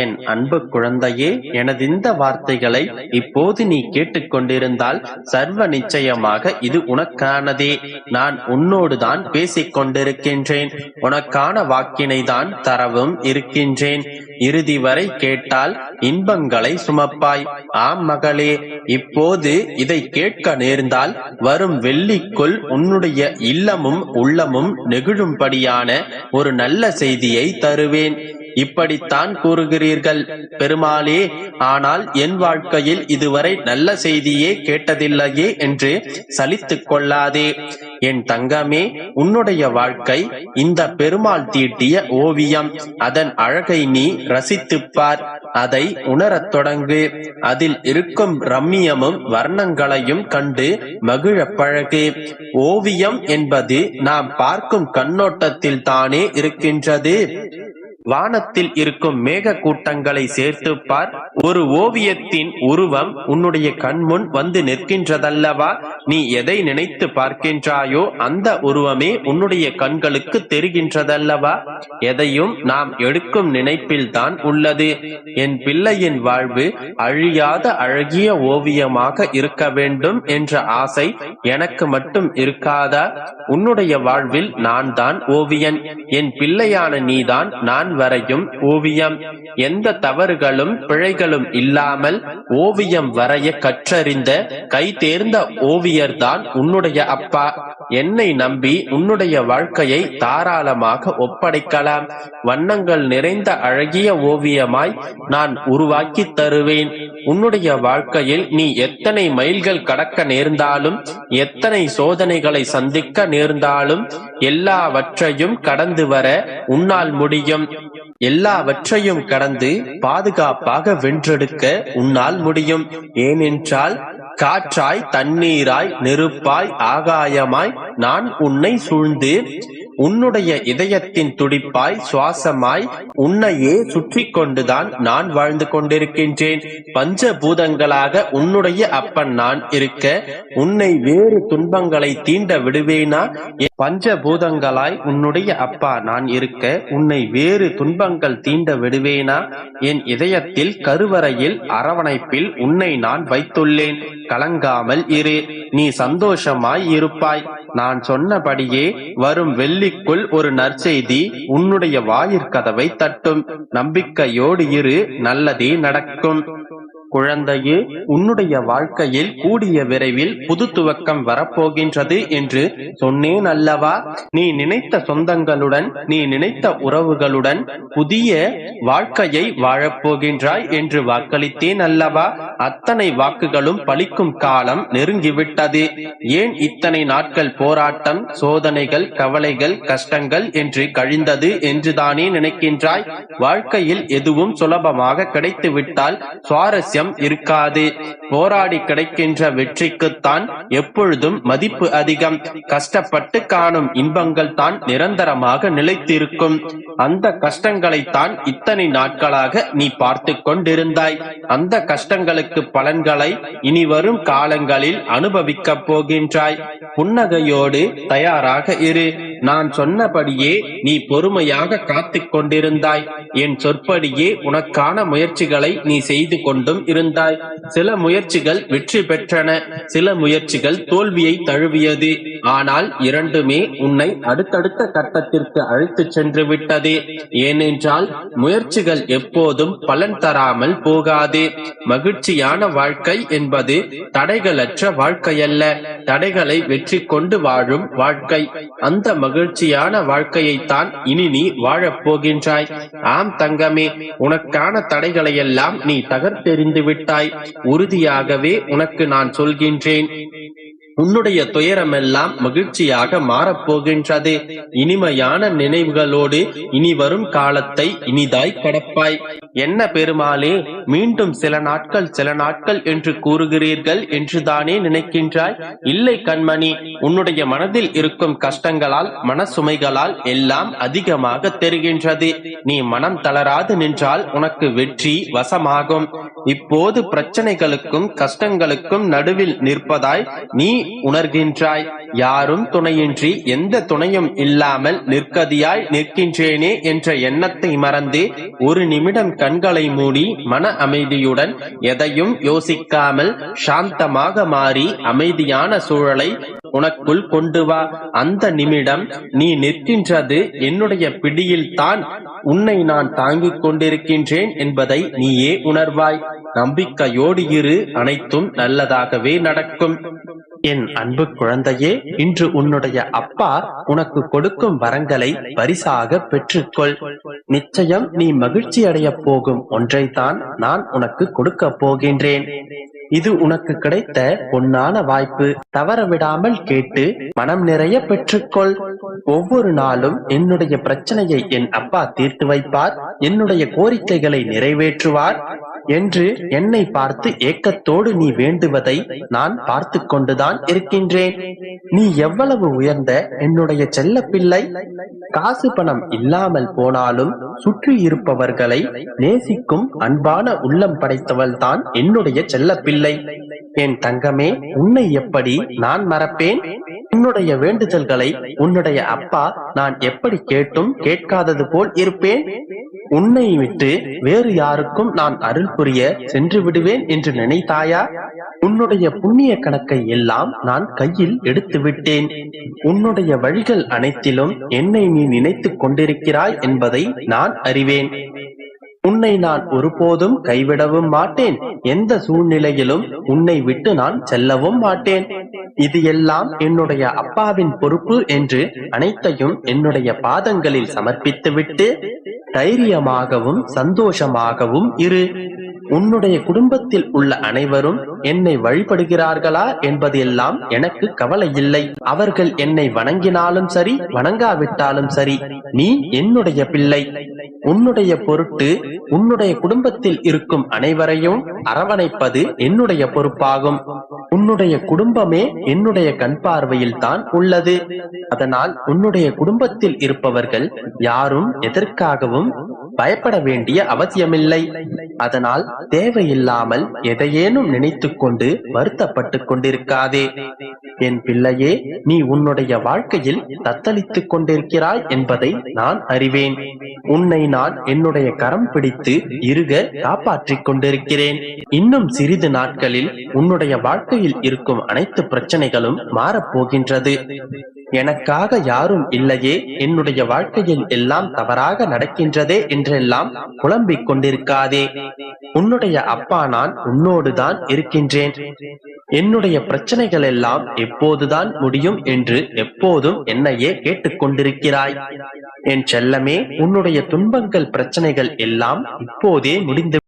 என் அன்பு குழந்தையே, எனதிந்த வார்த்தைகளை இப்போது நீ கேட்டுக்கொண்டிருந்தால் சர்வ நிச்சயமாக இது உனக்கானதே. நான் உன்னோடுதான் பேசிக் கொண்டிருக்கின்றேன். உனக்கான வாக்கினை தான் தரவும் இருக்கின்றேன். இறுதி வரை கேட்டால் இன்பங்களை சுமப்பாய். ஆம் மகளே, இப்போது இதை கேட்க நேர்ந்தால் வரும் வெள்ளிக்குள் உன்னுடைய இல்லமும் உள்ளமும் நெகிழும்படியான ஒரு நல்ல செய்தியை தருவேன். இப்படித்தான் கூறுகிறீர்கள் பெருமாளே, ஆனால் என் வாழ்க்கையில் இதுவரை நல்ல செய்தியே கேட்டதில்லையே என்று சலித்துக் கொள்ளாதே. என் தங்கமே, உன்னுடைய வாழ்க்கை இந்த பெருமாள் தீட்டிய ஓவியம். அதன் அழகை நீ ரசித்துப்பார். அதை உணரத் தொடங்கு. அதில் இருக்கும் ரம்மியமும் வர்ணங்களையும் கண்டு மகிழ பழகு. ஓவியம் என்பது நாம் பார்க்கும் கண்ணோட்டத்தில் தானே இருக்கின்றது. வானத்தில் இருக்கும் மேக கூட்டங்களை சேர்த்து பார். ஒரு ஓவியத்தின் உருவம் உன்னுடைய கண்முன் வந்து நிற்கின்றதல்லவா? நீ எதை நினைத்து பார்க்கின்றாயோ அந்த உருவமே உன்னுடைய கண்களுக்கு தெரிகின்றதல்லவா? எதையும் நாம் எடுக்கும் நினைப்பில் தான் உள்ளது. என் பிள்ளையின் வாழ்வு அழியாத அழகிய ஓவியமாக இருக்க வேண்டும் என்ற ஆசை எனக்கு மட்டும் இருக்காதா? உன்னுடைய வாழ்வில் நான் தான் ஓவியன். என் பிள்ளையான நீதான் நான் வரையும் ஓவியம். எந்த தவறுகளும் பிழைகளும் இல்லாமல் ஓவியம் வரைய கற்றறிந்த கை தேர்ந்த ஓவியர்தான் உன்னுடைய அப்பா. என்னை நம்பி உன்னுடைய வாழ்க்கையை தாராளமாக ஒப்படைக்கலாம். வண்ணங்கள் நிறைந்த அழகிய ஓவியமாய் நான் உருவாக்கி தருவேன். உன்னுடைய வாழ்க்கையில் நீ எத்தனை மைல்கள் கடக்க நேர்ந்தாலும், எத்தனை சோதனைகளை சந்திக்க நேர்ந்தாலும், எல்லாவற்றையும் கடந்து வர உன்னால் முடியும். எல்லாவற்றையும் கடந்து பாதுகாப்பாக வென்றெடுக்க உன்னால் முடியும். ஏனென்றால் காற்றாய், தண்ணீராய், நெருப்பாய், ஆகாயமாய் நான் உன்னை சூழ்ந்து உன்னுடைய இதயத்தின் துடிப்பாய், சுவாசமாய் உன்னையே சுற்றி கொண்டுதான் நான் வாழ்ந்து கொண்டிருக்கின்றேன். பஞ்சபூதங்களாக உன்னுடைய அப்பன் நான் இருக்க உன்னை வேறு துன்பங்களை தீண்ட விடுவேனா? பஞ்சபூதங்களாய் உன்னுடைய அப்பா நான் இருக்க உன்னை வேறு துன்பங்கள் தீண்ட விடுவேனா? என் இதயத்தில் கருவறையில் அரவணைப்பில் உன்னை நான் வைத்துள்ளேன். கலங்காமல் இரு. நீ சந்தோஷமாய் இருப்பாய். நான் சொன்னபடியே வரும் வெள்ளிக்குள் ஒரு நற்செய்தி உன்னுடைய வாயிற்கதவை தட்டும். நம்பிக்கையோடு இரு, நல்லதே நடக்கும். குழந்தையே, உன்னுடைய வாழ்க்கையில் கூடிய விரைவில் புது துவக்கம் வரப்போகின்றது என்று சொன்னேன் அல்லவா? நீ நினைத்த சொந்தங்களுடன், நீ நினைத்த உறவுகளுடன் புதிய வாழ்க்கையை வாழப்போகின்றாய் என்று வாக்களித்தேன் அல்லவா? அத்தனை வாக்குகளும் பலிக்கும் காலம் நெருங்கிவிட்டது. ஏன் இத்தனை நாட்கள் போராட்டம், சோதனைகள், கவலைகள், கஷ்டங்கள் என்று கழிந்தது என்றுதானே நினைக்கின்றாய்? வாழ்க்கையில் எதுவும் சுலபமாக கிடைத்துவிட்டால் சுவாரஸ்யம் இருக்காது. போராடி கிடைக்கின்ற வெற்றிக்குத்தான் எப்பொழுதும் மதிப்பு அதிகம். கஷ்டப்பட்டு காணும் இன்பங்கள் தான் நிரந்தரமாக நிலைத்திருக்கும். அந்த கஷ்டங்களைத்தான் இத்தனை நாட்களாக நீ பார்த்து கொண்டிருந்தாய். அந்த கஷ்டங்களுக்கு பலன்களை இனி வரும் காலங்களில் அனுபவிக்கப் போகின்றாய். புன்னகையோடு தயாராக இரு. நான் சொன்னபடியே நீ பொறுமையாக காத்துக் கொண்டிருந்தாய். என் சொற்படியே உனக்கான முயற்சிகளை நீ செய்து கொண்டும் இருந்தாய். சில முயற்சிகள் வெற்றி பெற்றன, சில முயற்சிகள் தோல்வியை தழுவியது. ஆனால் இரண்டுமே உன்னை அடுத்தடுத்த கட்டத்திற்கு அழைத்துச் சென்று விட்டது. ஏனென்றால் முயற்சிகள் எப்போதும் பலன் தராமல் போகாது. மகிழ்ச்சியான வாழ்க்கை என்பது தடைகளற்ற வாழ்க்கையல்ல, தடைகளை வெற்றி கொண்டு வாழும் வாழ்க்கை. அந்த மகிழ்ச்சியான வாழ்க்கையைத்தான் இனி நீ வாழப் போகின்றாய். ஆம் தங்கமே, உனக்கான தடைகளையெல்லாம் நீ தகர்த்தெறிந்து விட்டாய். உறுதியாகவே உனக்கு நான் சொல்கின்றேன், உன்னுடைய துயரமெல்லாம் மகிழ்ச்சியாக மாறப்போகின்றது. இனிமையான நினைவுகளோடு இனி வரும் காலத்தை இனிதாய் கடப்பாய். என்ன பெருமாளே, மீண்டும் சில நாட்கள் என்று கூறுகிறீர்கள் என்றுதானே நினைக்கின்றாய்? இல்லை கண்மணி, உன்னுடைய மனதில் இருக்கும் கஷ்டங்களால், மனசுமைகளால் எல்லாம் அதிகமாக தெரிகின்றது. நீ மனம் தளராது நின்றால் உனக்கு வெற்றி வசமாகும். இப்போது பிரச்சனைகளுக்கும் கஷ்டங்களுக்கும் நடுவில் நிற்பதாய் நீ உணர்கின்றாய். யாரும் துணையின்றி எந்த துணையும் இல்லாமல் நிற்கதியாய் நிற்கின்றேனே என்ற எண்ணத்தை மறந்து ஒரு நிமிடம் கண்களை மூடி மன அமைதியுடன் எதையும் யோசிக்காமல் சாந்தமாக மாறி அமைதியான சூழலை உனக்குள் கொண்டு வா. அந்த நிமிடம் நீ நிற்கின்றது என்னுடைய பிடியில்தான். உன்னை நான் தாங்கிக் கொண்டிருக்கின்றேன் என்பதை நீயே உணர்வாய். நம்பிக்கையோடு இரு, அனைத்தும் நல்லதாகவே நடக்கும். என் அன்பு குழந்தையே, இன்று உன்னுடைய அப்பா உனக்கு கொடுக்கும் வரங்களை பரிசாக பெற்றுக்கொள். நிச்சயம் நீ மகிழ்ச்சி அடைய போகும் ஒன்றைத்தான் நான் உனக்கு கொடுக்க போகின்றேன். இது உனக்கு கிடைத்த பொன்னான வாய்ப்பு. தவறவிடாமல் கேட்டு மனம் நிறைய பெற்றுக்கொள். ஒவ்வொரு நாளும் என்னுடைய பிரச்சனையை என் அப்பா தீர்த்து வைப்பார், என்னுடைய கோரிக்கைகளை நிறைவேற்றுவார் என்று என்னை பார்த்து ஏக்கத்தோடு நீ வேண்டுவதை நான் பார்த்து கொண்டுதான் இருக்கின்றேன். நீ எவ்வளவு உயர்ந்த என்னுடைய செல்ல பிள்ளை. காசு பணம் இல்லாமல் போனாலும் சுற்றி இருப்பவர்களை நேசிக்கும் அன்பான உள்ளம் படைத்தவள் தான் என்னுடைய செல்ல பிள்ளை. என் தங்கமே, உன்னை எப்படி நான் மறப்பேன்? உன்னுடைய வேண்டுதல்களை உன்னுடைய அப்பா நான் எப்படி கேட்டும் கேட்காதது போல் இருப்பேன்? உன்னை விட்டு வேறு யாருக்கும் நான் அருள் புரிய சென்று விடுவேன் என்று நினைத்தாயா? உன்னுடைய புண்ணிய கணக்கை எல்லாம் நான் கையில் எடுத்து விட்டேன். உன்னுடைய வழிகள் அனைத்திலும் என்னை நீ நினைத்துக் கொண்டிருக்கிறாய் என்பதை நான் அறிவேன். உன்னை நான் ஒருபோதும் கைவிடவும் மாட்டேன். எந்த சூழ்நிலையிலும் உன்னை விட்டு நான் செல்லவும் மாட்டேன். இது எல்லாம் என்னுடைய அப்பாவின் பொறுப்பு என்று அனைத்தையும் என்னுடைய பாதங்களில் சமர்ப்பித்துவிட்டு தைரியமாகவும் சந்தோஷமாகவும் இரு. உன்னுடைய குடும்பத்தில் உள்ள அனைவரும் என்னை வழிபடுகிறார்களா என்பதெல்லாம் எனக்கு கவலை இல்லை. அவர்கள் என்னை வணங்கினாலும் சரி, வணங்காவிட்டாலும் சரி, நீ என்னுடைய பிள்ளை. உன்னுடைய பொருட்டு உன்னுடைய குடும்பத்தில் இருக்கும் அனைவரையும் அரவணைப்பது என்னுடைய பொறுப்பாகும். உன்னுடைய குடும்பமே என்னுடைய கண் பார்வையில் தான் உள்ளது. அதனால் உன்னுடைய குடும்பத்தில் இருப்பவர்கள் யாரும் எதற்காகவும் பயப்பட வேண்டிய அவசியமில்லை. அதனால் தேவையில்லாமல் எதையேனும் நினைத்துக் கொண்டு வருத்தப்பட்டுக் கொண்டிருக்காதே. என் பிள்ளையே, நீ உன்னுடைய வாழ்க்கையில் தத்தளித்துக் கொண்டிருக்கிறாய் என்பதை நான் அறிவேன். உன்னை நான் என்னுடைய கரம் பிடித்து இறுக காப்பாற்றிக் கொண்டிருக்கிறேன். இன்னும் சிறிது நாட்களில் உன்னுடைய வாழ்க்கையில் இருக்கும் அனைத்து பிரச்சனைகளும் மாறப்போகின்றது. எனக்காக யாரும் இல்லையே, என்னுடைய வாழ்க்கையில் எல்லாம் தவறாக நடக்கின்றதே என்றெல்லாம் புலம்பிக் கொண்டிருக்காதே. உன்னுடைய அப்பா நான் உன்னோடுதான் இருக்கின்றேன். என்னுடைய பிரச்சனைகள் எல்லாம் எப்போதுதான் முடியும் என்று எப்போதும் என்னையே கேட்டுக் கொண்டிருக்கிறாய். என் செல்லமே, உன்னுடைய துன்பங்கள் பிரச்சனைகள் எல்லாம் இப்போதே முடிந்து